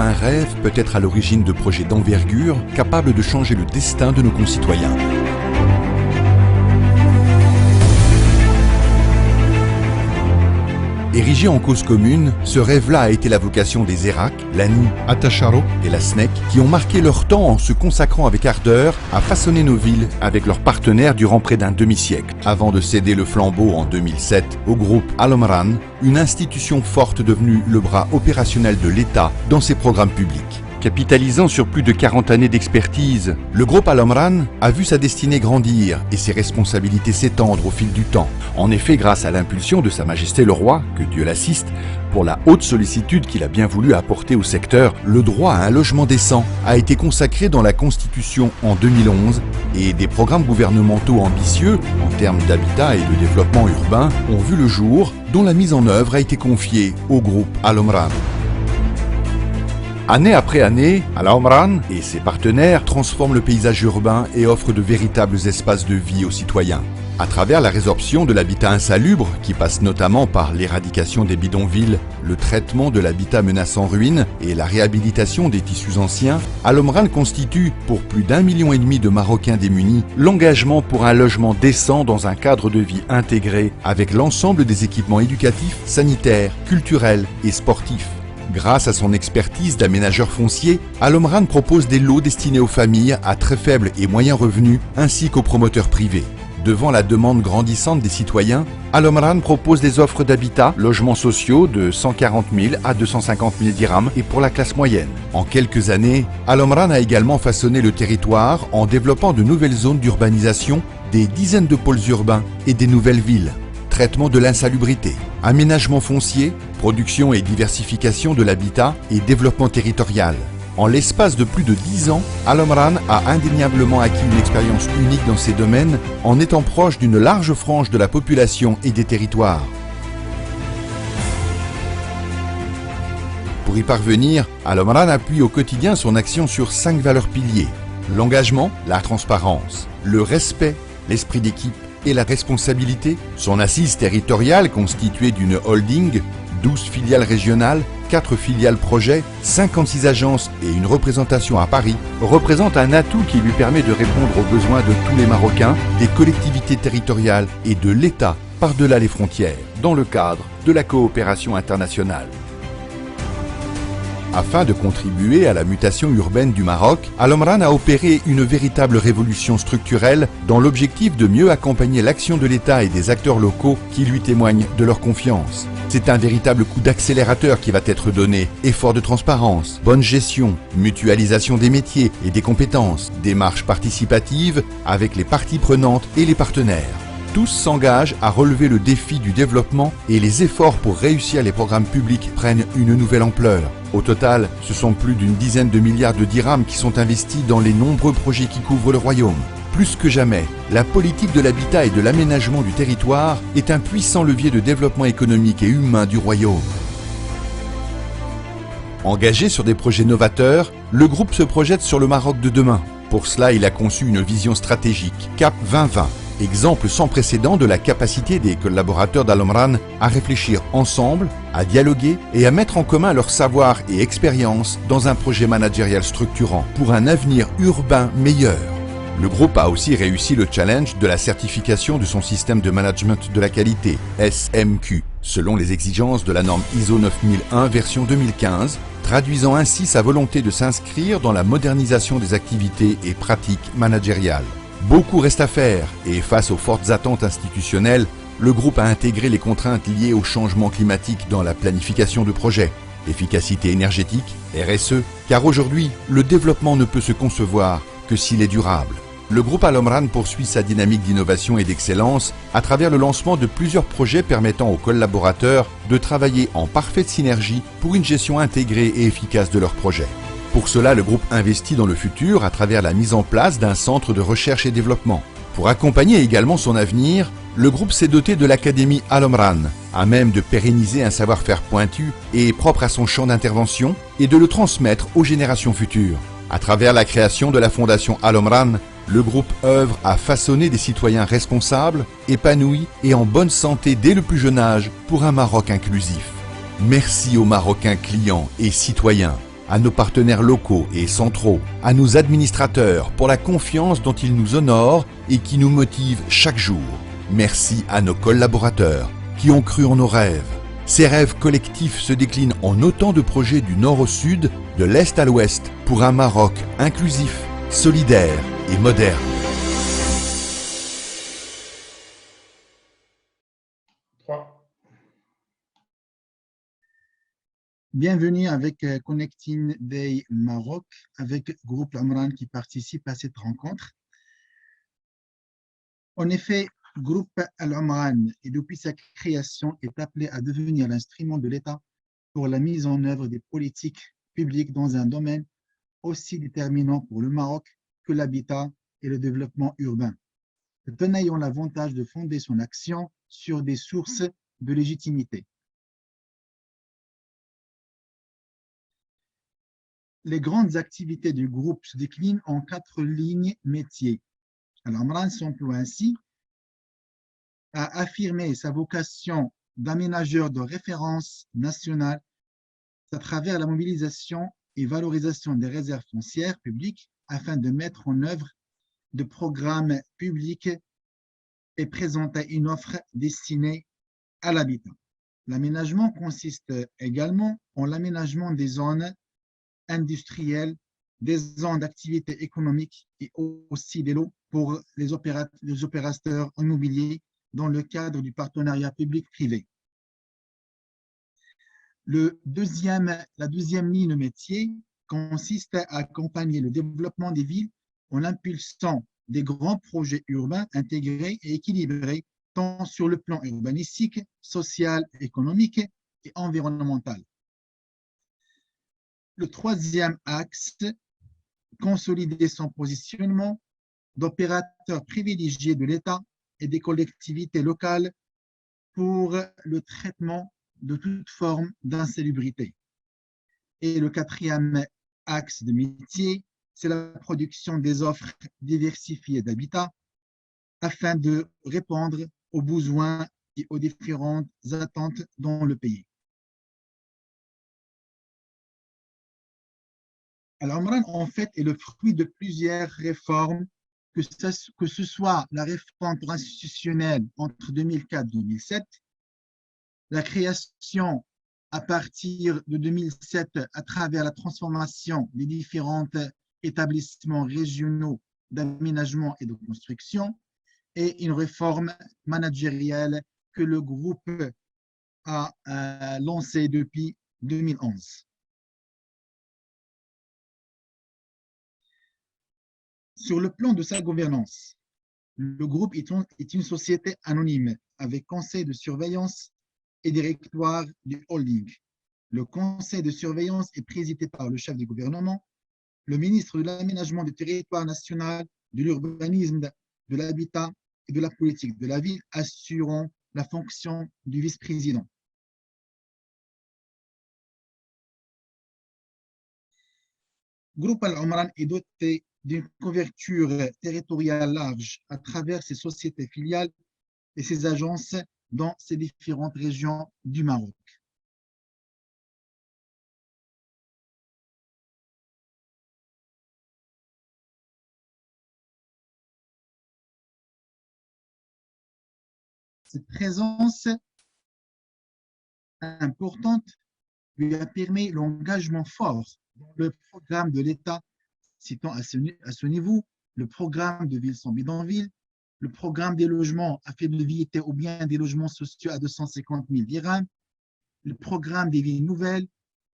un rêve peut être à l'origine de projets d'envergure capables de changer le destin de nos concitoyens. Érigé en cause commune, ce rêve-là a été la vocation des ERAC, l'ANI, Atacharo et la SNEC, qui ont marqué leur temps en se consacrant avec ardeur à façonner nos villes avec leurs partenaires durant près d'un demi-siècle, avant de céder le flambeau en 2007 au groupe Al Omran, une institution forte devenue le bras opérationnel de l'État dans ses programmes publics. Capitalisant sur plus de 40 années d'expertise, le groupe Al Omran a vu sa destinée grandir et ses responsabilités s'étendre au fil du temps. En effet, grâce à l'impulsion de Sa Majesté le Roi, que Dieu l'assiste, pour la haute sollicitude qu'il a bien voulu apporter au secteur, le droit à un logement décent a été consacré dans la Constitution en 2011 et des programmes gouvernementaux ambitieux en termes d'habitat et de développement urbain ont vu le jour, dont la mise en œuvre a été confiée au groupe Al Omran. Année après année, Al Omran et ses partenaires transforment le paysage urbain et offrent de véritables espaces de vie aux citoyens. À travers la résorption de l'habitat insalubre, qui passe notamment par l'éradication des bidonvilles, le traitement de l'habitat menaçant ruine et la réhabilitation des tissus anciens, Al Omran constitue, pour plus d'1,5 million de Marocains démunis, l'engagement pour un logement décent dans un cadre de vie intégré avec l'ensemble des équipements éducatifs, sanitaires, culturels et sportifs. Grâce à son expertise d'aménageur foncier, Al Omran propose des lots destinés aux familles à très faibles et moyens revenus ainsi qu'aux promoteurs privés. Devant la demande grandissante des citoyens, Al Omran propose des offres d'habitat, logements sociaux de 140 000 à 250 000 dirhams et pour la classe moyenne. En quelques années, Al Omran a également façonné le territoire en développant de nouvelles zones d'urbanisation, des dizaines de pôles urbains et des nouvelles villes. Traitement de l'insalubrité, aménagement foncier, production et diversification de l'habitat et développement territorial. En l'espace de plus de 10 ans, Al Omran a indéniablement acquis une expérience unique dans ces domaines en étant proche d'une large frange de la population et des territoires. Pour y parvenir, Al Omran appuie au quotidien son action sur 5 valeurs piliers: l'engagement, la transparence, le respect, l'esprit d'équipe et la responsabilité. Son assise territoriale constituée d'une holding, 12 filiales régionales, 4 filiales projets, 56 agences et une représentation à Paris représente un atout qui lui permet de répondre aux besoins de tous les Marocains, des collectivités territoriales et de l'État par-delà les frontières, dans le cadre de la coopération internationale. Afin de contribuer à la mutation urbaine du Maroc, Al Omran a opéré une véritable révolution structurelle dans l'objectif de mieux accompagner l'action de l'État et des acteurs locaux qui lui témoignent de leur confiance. C'est un véritable coup d'accélérateur qui va être donné. Effort de transparence, bonne gestion, mutualisation des métiers et des compétences, démarche participative avec les parties prenantes et les partenaires. Tous s'engagent à relever le défi du développement et les efforts pour réussir les programmes publics prennent une nouvelle ampleur. Au total, ce sont plus d'une dizaine de milliards de dirhams qui sont investis dans les nombreux projets qui couvrent le royaume. Plus que jamais, la politique de l'habitat et de l'aménagement du territoire est un puissant levier de développement économique et humain du royaume. Engagé sur des projets novateurs, le groupe se projette sur le Maroc de demain. Pour cela, il a conçu une vision stratégique, CAP 2020. Exemple sans précédent de la capacité des collaborateurs d'Al Omran à réfléchir ensemble, à dialoguer et à mettre en commun leur savoir et expérience dans un projet managérial structurant pour un avenir urbain meilleur. Le groupe a aussi réussi le challenge de la certification de son système de management de la qualité, SMQ, selon les exigences de la norme ISO 9001 version 2015, traduisant ainsi sa volonté de s'inscrire dans la modernisation des activités et pratiques managériales. Beaucoup reste à faire et face aux fortes attentes institutionnelles, le groupe a intégré les contraintes liées au changement climatique dans la planification de projets, efficacité énergétique, RSE, car aujourd'hui, le développement ne peut se concevoir que s'il est durable. Le groupe Al Omran poursuit sa dynamique d'innovation et d'excellence à travers le lancement de plusieurs projets permettant aux collaborateurs de travailler en parfaite synergie pour une gestion intégrée et efficace de leurs projets. Pour cela, le groupe investit dans le futur à travers la mise en place d'un centre de recherche et développement. Pour accompagner également son avenir, le groupe s'est doté de l'Académie Al Omran, à même de pérenniser un savoir-faire pointu et propre à son champ d'intervention et de le transmettre aux générations futures. À travers la création de la Fondation Al Omran, le groupe œuvre à façonner des citoyens responsables, épanouis et en bonne santé dès le plus jeune âge pour un Maroc inclusif. Merci aux Marocains clients et citoyens. à nos partenaires locaux et centraux, à nos administrateurs pour la confiance dont ils nous honorent et qui nous motive chaque jour. Merci à nos collaborateurs qui ont cru en nos rêves. Ces rêves collectifs se déclinent en autant de projets du nord au sud, de l'est à l'ouest, pour un Maroc inclusif, solidaire et moderne. Bienvenue avec Connecting Day Maroc, avec Groupe Omran qui participe à cette rencontre. En effet, Groupe Al-Omran, et depuis sa création, est appelé à devenir l'instrument de l'État pour la mise en œuvre des politiques publiques dans un domaine aussi déterminant pour le Maroc que l'habitat et le développement urbain, tout en ayant l'avantage de fonder son action sur des sources de légitimité. Les grandes activités du groupe se déclinent en 4 lignes métiers. Al-Omran s'emploie ainsi à affirmer sa vocation d'aménageur de référence nationale à travers la mobilisation et valorisation des réserves foncières publiques afin de mettre en œuvre de programmes publics et présenter une offre destinée à l'habitat. L'aménagement consiste également en l'aménagement des zones industrielles, des zones d'activité économique et aussi des lots pour les opérateurs immobiliers dans le cadre du partenariat public-privé. La deuxième ligne de métier consiste à accompagner le développement des villes en impulsant des grands projets urbains intégrés et équilibrés tant sur le plan urbanistique, social, économique et environnemental. Le troisième axe, consolider son positionnement d'opérateur privilégié de l'État et des collectivités locales pour le traitement de toute forme d'insalubrité. Et le quatrième axe de métier, c'est la production des offres diversifiées d'habitat afin de répondre aux besoins et aux différentes attentes dans le pays. Al-Omran, en fait, est le fruit de plusieurs réformes, que ce soit la réforme institutionnelle entre 2004 et 2007, la création à partir de 2007 à travers la transformation des différents établissements régionaux d'aménagement et de construction, et une réforme managériale que le groupe a lancée depuis 2011. Sur le plan de sa gouvernance, le groupe est une société anonyme avec conseil de surveillance et directoire du holding. Le conseil de surveillance est présidé par le chef du gouvernement, le ministre de l'aménagement du territoire national, de l'urbanisme, de l'habitat et de la politique de la ville, assurant la fonction du vice-président. Groupe Al-Omran est doté d'une couverture territoriale large à travers ses sociétés filiales et ses agences dans ces différentes régions du Maroc. Cette présence importante lui a permis l'engagement fort dans le programme de l'État, citant à ce niveau le programme de ville sans bidonville, le programme des logements à faible viabilité ou bien des logements sociaux à 250 000 dirhams, le programme des villes nouvelles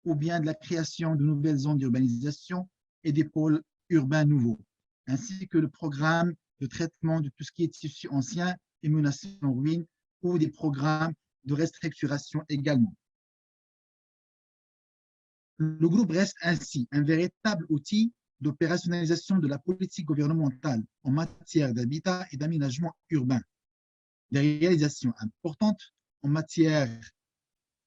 ou bien de la création de nouvelles zones d'urbanisation et des pôles urbains nouveaux, ainsi que le programme de traitement de tout ce qui est tissu ancien et menacé en ruine ou des programmes de restructuration également. Le groupe reste ainsi un véritable outil d'opérationnalisation de la politique gouvernementale en matière d'habitat et d'aménagement urbain. Des réalisations importantes en matière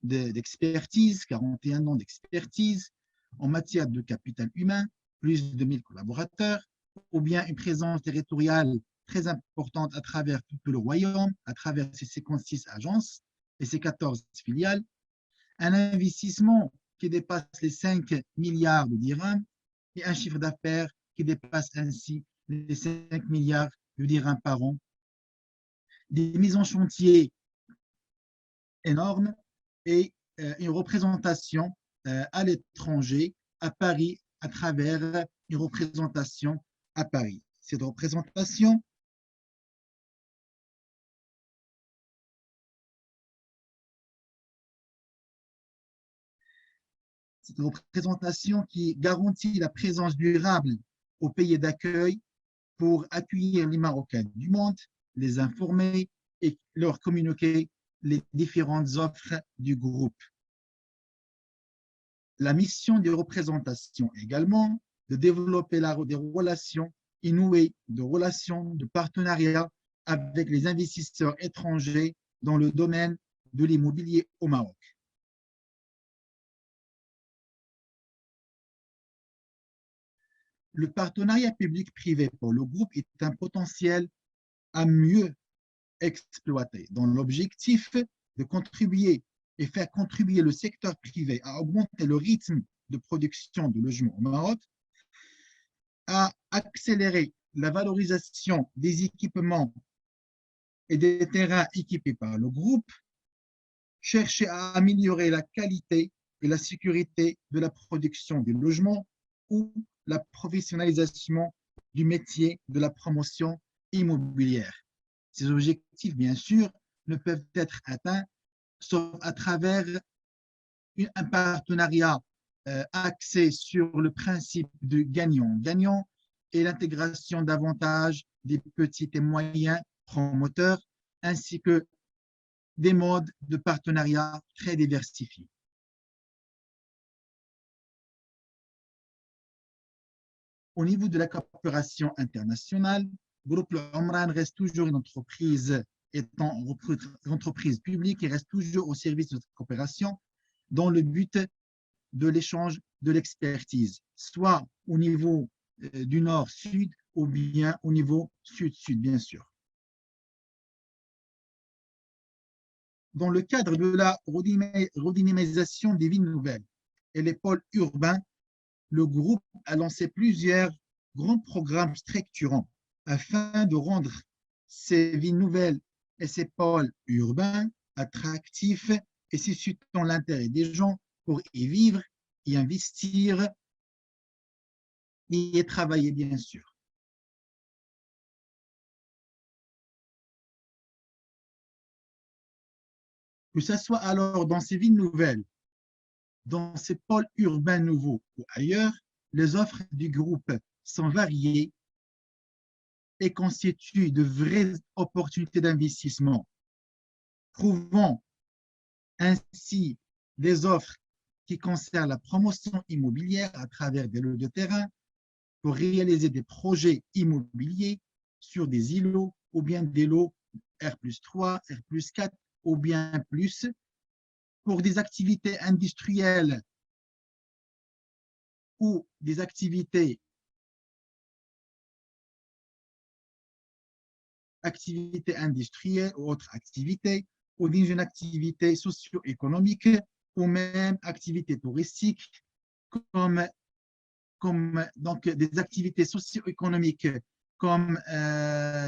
d'expertise, 41 ans d'expertise, en matière de capital humain, plus de 1000 collaborateurs, ou bien une présence territoriale très importante à travers tout le royaume, à travers ses 56 agences et ses 14 filiales, un investissement qui dépasse les 5 milliards de dirhams et un chiffre d'affaires qui dépasse ainsi les 5 milliards de dirhams par an. Des mises en chantier énormes et une représentation à l'étranger, à Paris, à travers une représentation à Paris. Cette représentation qui garantit la présence durable au pays d'accueil pour accueillir les Marocains du monde, les informer et leur communiquer les différentes offres du groupe. La mission de représentation également, de développer des relations inouïes, de relations de partenariat avec les investisseurs étrangers dans le domaine de l'immobilier au Maroc. Le partenariat public-privé pour le groupe est un potentiel à mieux exploiter, dans l'objectif de contribuer et faire contribuer le secteur privé à augmenter le rythme de production de logements au Maroc, à accélérer la valorisation des équipements et des terrains équipés par le groupe, chercher à améliorer la qualité et la sécurité de la production des logements ou la professionnalisation du métier de la promotion immobilière. Ces objectifs, bien sûr, ne peuvent être atteints sauf à travers un partenariat axé sur le principe de gagnant-gagnant et l'intégration davantage des petits et moyens promoteurs ainsi que des modes de partenariat très diversifiés. Au niveau de la coopération internationale, Groupe Omran reste toujours une entreprise étant une entreprise publique et reste toujours au service de cette coopération dans le but de l'échange de l'expertise, soit au niveau du nord-sud ou bien au niveau sud-sud, bien sûr. Dans le cadre de la redynamisation des villes nouvelles et les pôles urbains, le groupe a lancé plusieurs grands programmes structurants afin de rendre ces villes nouvelles et ces pôles urbains attractifs et suscitant l'intérêt des gens pour y vivre, y investir et y travailler, bien sûr. Que ce soit alors dans ces villes nouvelles, dans ces pôles urbains nouveaux ou ailleurs, les offres du groupe sont variées et constituent de vraies opportunités d'investissement, prouvant ainsi des offres qui concernent la promotion immobilière à travers des lots de terrain pour réaliser des projets immobiliers sur des îlots ou bien des lots R+3, R+4 ou bien plus pour des activités industrielles ou des activités industrielles ou autres activités, ou dans une activité socio-économique ou même activité touristique comme donc des activités socio-économiques comme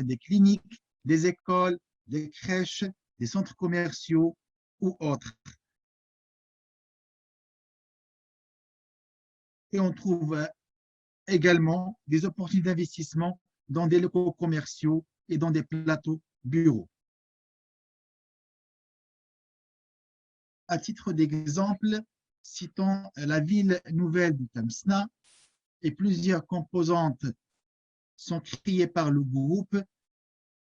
des cliniques, des écoles, des crèches, des centres commerciaux ou autres. Et on trouve également des opportunités d'investissement dans des locaux commerciaux et dans des plateaux bureaux. À titre d'exemple, citons la ville nouvelle de Tamsna et plusieurs composantes sont créées par le groupe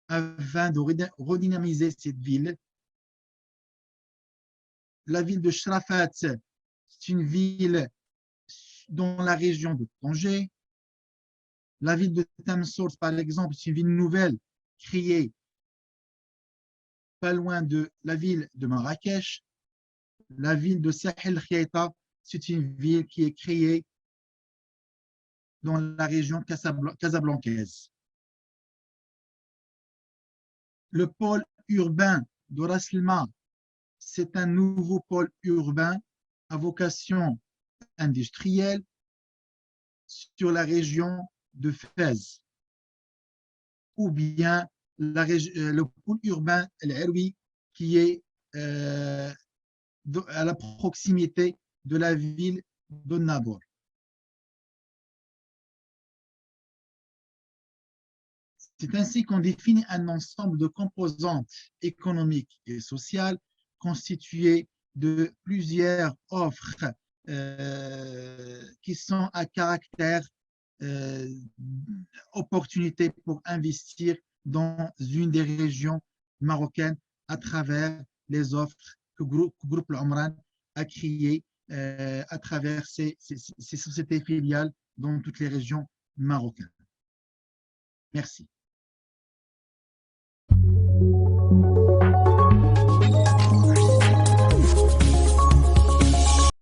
afin de redynamiser cette ville. La ville de Shrafat, c'est une ville dans la région de Tanger. La ville de Tamsourt, par exemple, c'est une ville nouvelle créée pas loin de la ville de Marrakech. La ville de Sahel Khiaita, c'est une ville qui est créée dans la région casablancaise. Le pôle urbain de Ras El Ma, c'est un nouveau pôle urbain à vocation industrielle sur la région de Fès, ou bien le pôle urbain El-Aroui qui est à la proximité de la ville de Nador. C'est ainsi qu'on définit un ensemble de composantes économiques et sociales constituées de plusieurs offres qui sont à caractère opportunité pour investir dans une des régions marocaines à travers les offres que Groupe Al-Omran a créées à travers ces sociétés filiales dans toutes les régions marocaines. Merci.